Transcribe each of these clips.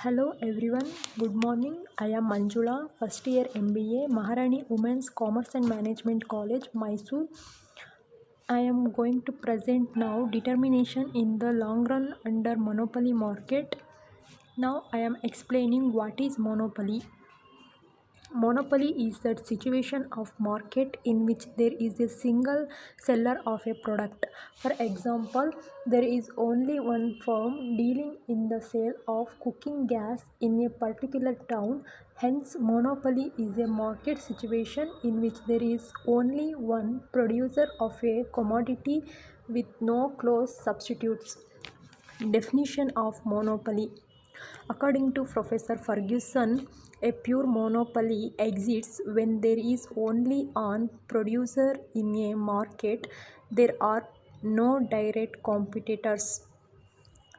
Hello everyone, good morning. I am Manjula, first year MBA, Maharani Women's Commerce and Management College, Mysore. I am going to present now determination in the long run under monopoly market. Now I am explaining what is monopoly. Monopoly is that situation of market in which there is a single seller of a product. For example, there is only one firm dealing in the sale of cooking gas in a particular town. Hence, monopoly is a market situation in which there is only one producer of a commodity with no close substitutes. Definition of monopoly. According to Professor Ferguson, a pure monopoly exists when there is only one producer in a market. There are no direct competitors.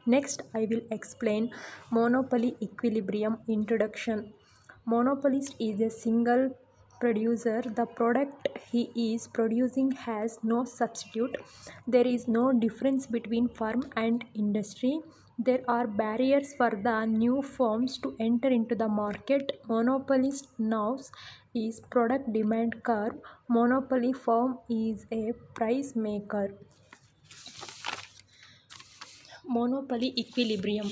Next, I will explain monopoly equilibrium. Introduction. Monopolist is a single producer. The product he is producing has no substitute. There is no difference between firm and industry. There are barriers for the new firms to enter into the market. Monopolist knows is product demand curve. Monopoly firm is a price maker. Monopoly equilibrium.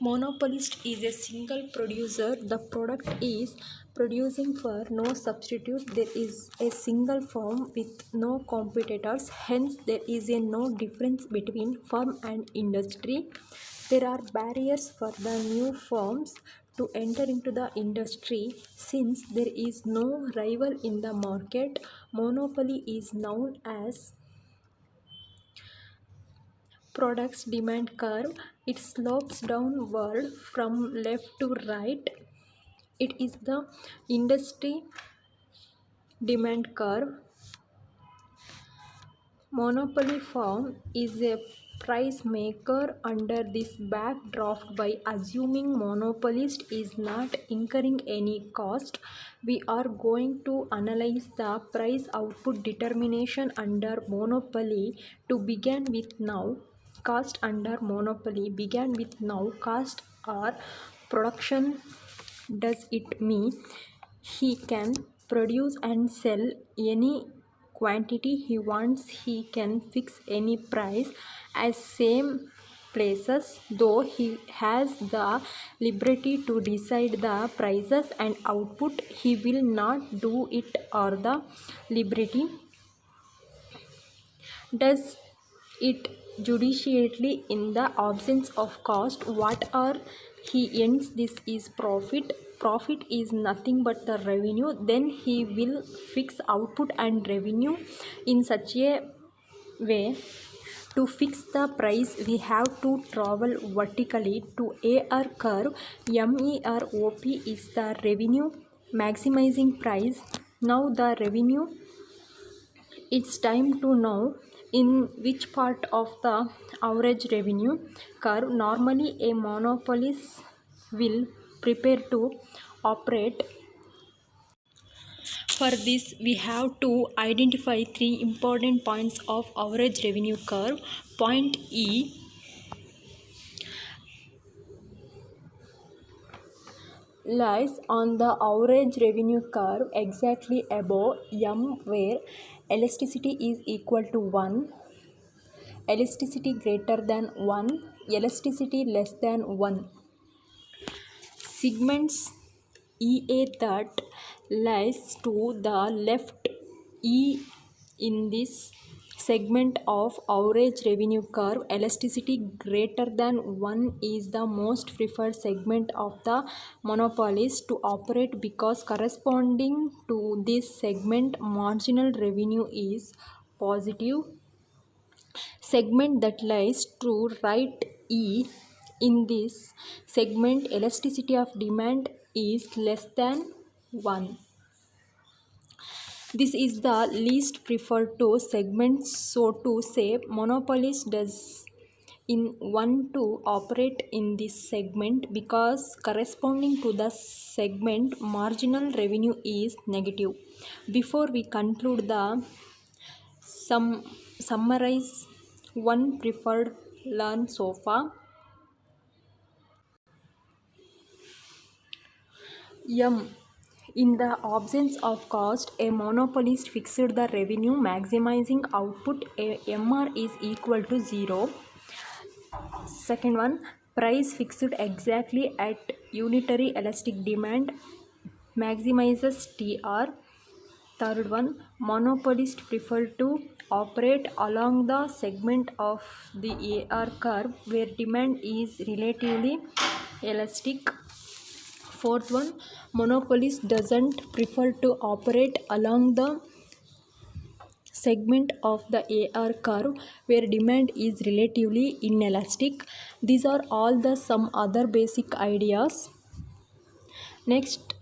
Monopolist is a single producer. The product is producing for no substitute. There is a single firm with no competitors. Hence, there is a no difference between firm and industry. There are barriers for the new firms to enter into the industry. Since there is no rival in the market, monopoly is known as products demand curve. It slopes downward from left to right. It is the industry demand curve. Monopoly firm is a price maker under this backdrop. By assuming monopolist is not incurring any cost, we are going to analyze the price output determination under monopoly. To begin with now, cost under monopoly began with now. Cost or production. Does it mean he can produce and sell any quantity he wants? He can fix any price as same places, though he has the liberty to decide the prices and output. He will not do it or the liberty. Does it judicially in the absence of cost? What are he earns? This is profit. Profit is nothing but the revenue. Then he will fix output and revenue in such a way. To fix the price, we have to travel vertically to AR curve. MEROP is the revenue maximizing price. Now the revenue. It's time to know in which part of the average revenue curve normally a monopolist will prepare to operate. For this, we have to identify three important points of average revenue curve. Point E lies on the average revenue curve exactly above M, where elasticity is equal to 1, elasticity greater than 1, elasticity less than 1. Segments EA that lies to the left. E in this segment of average revenue curve, elasticity greater than 1 is the most preferred segment of the monopolist to operate because corresponding to this segment marginal revenue is positive. Segment that lies to right. E in this segment elasticity of demand is less than 1. This is the least preferred to segment, so to say monopolist does in want to operate in this segment because corresponding to the segment marginal revenue is negative. Before we conclude the summarize one preferred learn so far. M. In the absence of cost, a monopolist fixed the revenue maximizing output. A MR is equal to 0. Second one, price fixed exactly at unitary elastic demand maximizes TR. Third one, monopolists prefer to operate along the segment of the AR curve where demand is relatively elastic. Fourth one, monopolist doesn't prefer to operate along the segment of the AR curve where demand is relatively inelastic. These are all the some other basic ideas. Next,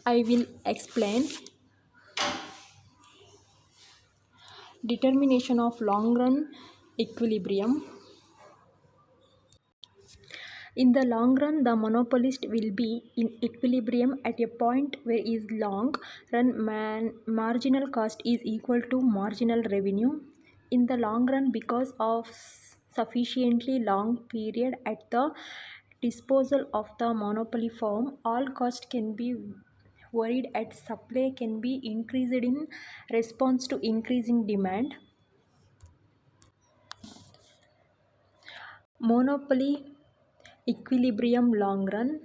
I will explain determination of long run equilibrium. In the long run, the monopolist will be in equilibrium at a point where is long run marginal cost is equal to marginal revenue. In the long run, because of sufficiently long period at the disposal of the monopoly firm, all cost can be varied at supply can be increased in response to increasing demand. Monopoly equilibrium long run.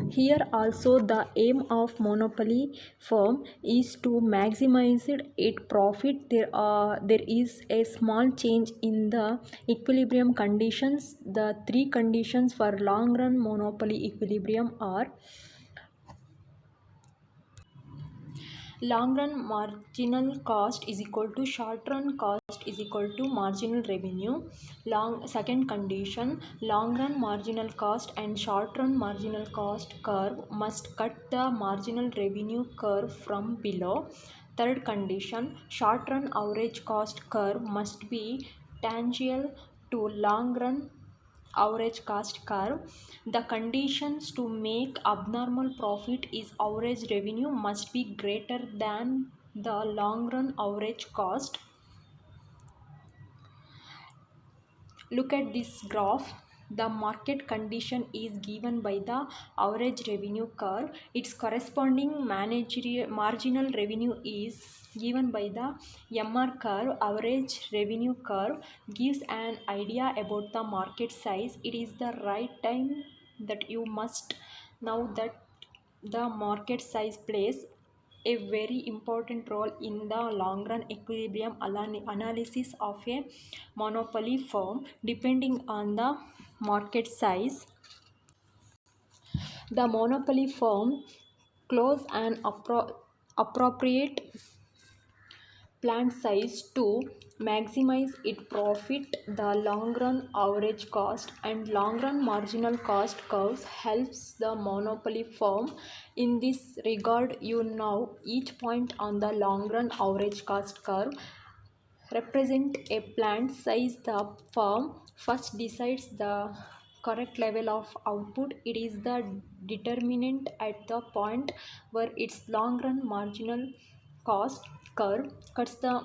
Here also the aim of monopoly firm is to maximize its profit. There is a small change in the equilibrium conditions. The three conditions for long run monopoly equilibrium are: long run marginal cost is equal to short run cost is equal to marginal revenue. Second condition, long run marginal cost and short run marginal cost curve must cut the marginal revenue curve from below. Third condition, short run average cost curve must be tangential to long run average cost curve. The conditions to make abnormal profit is average revenue must be greater than the long run average cost. Look at this graph. The market condition is given by the average revenue curve. Its corresponding marginal revenue is given by the MR curve. Average revenue curve gives an idea about the market size. It is the right time that you must know that the market size plays a very important role in the long run equilibrium analysis of a monopoly firm. Depending on the market size, the monopoly firm close an appropriate plant size to maximize its profit. The long run average cost and long run marginal cost curves helps the monopoly firm in this regard. You know each point on the long run average cost curve represent a plant size. The firm first decides the correct level of output. It is the determinant at the point where its long run marginal cost curve cuts the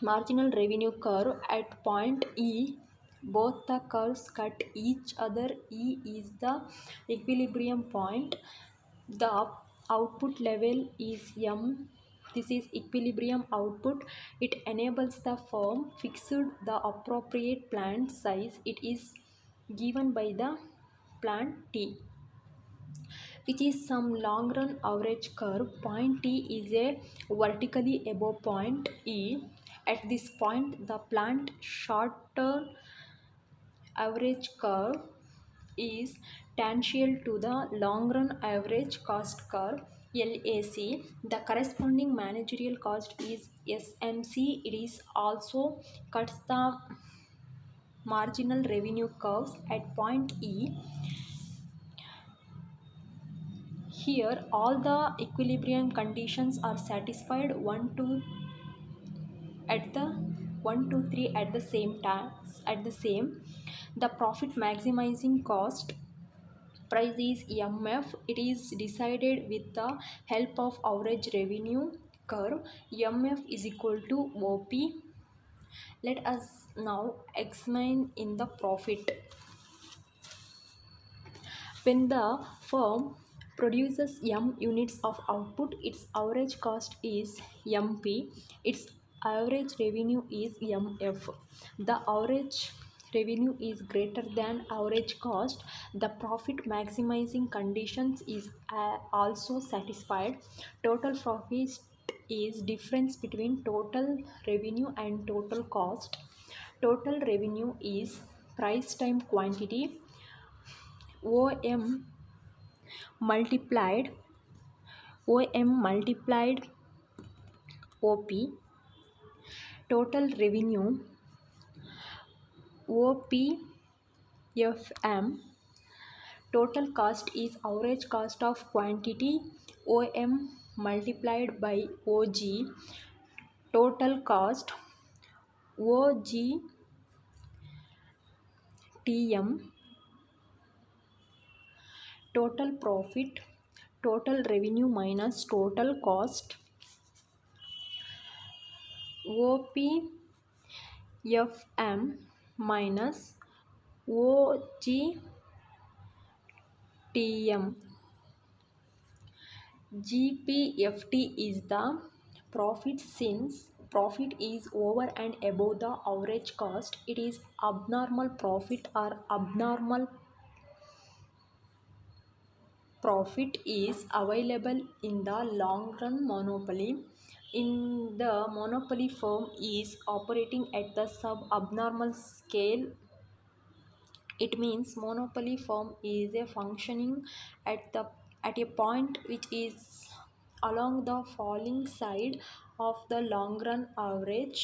marginal revenue curve at point E. Both the curves cut each other. E is the equilibrium point. The output level is M. This is equilibrium output. It enables the firm fixed the appropriate plant size. It is given by the plant T, which is some long run average curve. Point T is a vertically above point E. At this point, the plant shorter average curve is tangential to the long run average cost curve LAC. The corresponding managerial cost is SMC. It is also cuts the marginal revenue curves at point E. Here all the equilibrium conditions are satisfied. 1 2 at the 1 2 3 at the same time. The profit maximizing cost price is MF. It is decided with the help of average revenue curve. MF is equal to OP. Let us now examine in the profit. When the firm produces m units of output, its average cost is mp, its average revenue is mf. The average revenue is greater than average cost, the profit maximizing conditions is also satisfied. Total profit is difference between total revenue and total cost. Total revenue is price time quantity, OM multiplied OP. Total revenue OPFM. Total cost is average cost of quantity, OM multiplied by OG. Total cost OGTM. Total profit, total revenue minus total cost, OPFM minus OGTM. GPFT is the profit. Since profit is over and above the average cost, it is abnormal profit, or abnormal profit is available in the long run monopoly. In the monopoly, firm is operating at the sub-abnormal scale. It means monopoly firm is a functioning at a point which is along the falling side of the long run average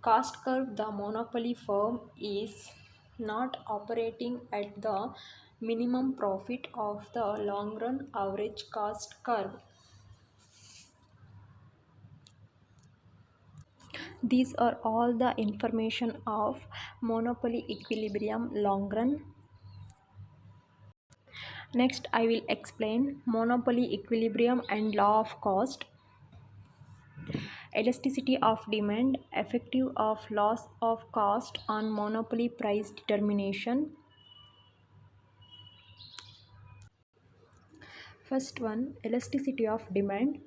cost curve. The monopoly firm is not operating at the minimum profit of the long run average cost curve. These are all the information of monopoly equilibrium long run. Next, I will explain monopoly equilibrium and law of cost. Elasticity of demand, effective of loss of cost on monopoly price determination. First one, elasticity of demand.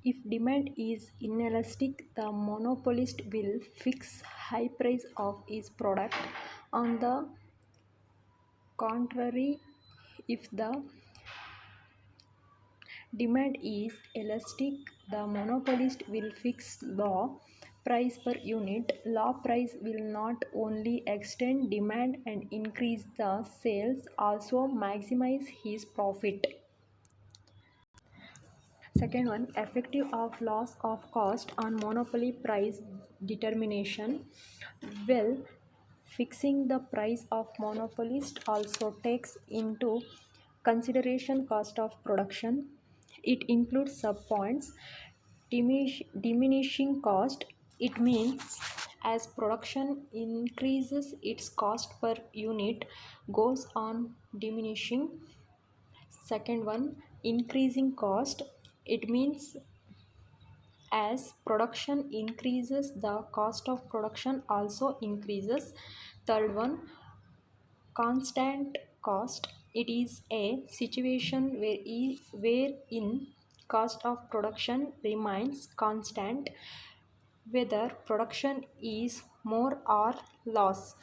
If demand is inelastic, the monopolist will fix high price of his product. On the contrary, if the demand is elastic, the monopolist will fix low price per unit. Low price will not only extend demand and increase the sales, also maximize his profit. Second one, effective of loss of cost on monopoly price determination. Well, fixing the price of monopolist also takes into consideration cost of production. It includes subpoints. Diminishing cost, it means as production increases, its cost per unit goes on diminishing. Second one, increasing cost, it means as production increases, the cost of production also increases. Third one, constant cost, it is a situation wherein cost of production remains constant whether production is more or less.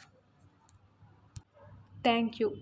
Thank you.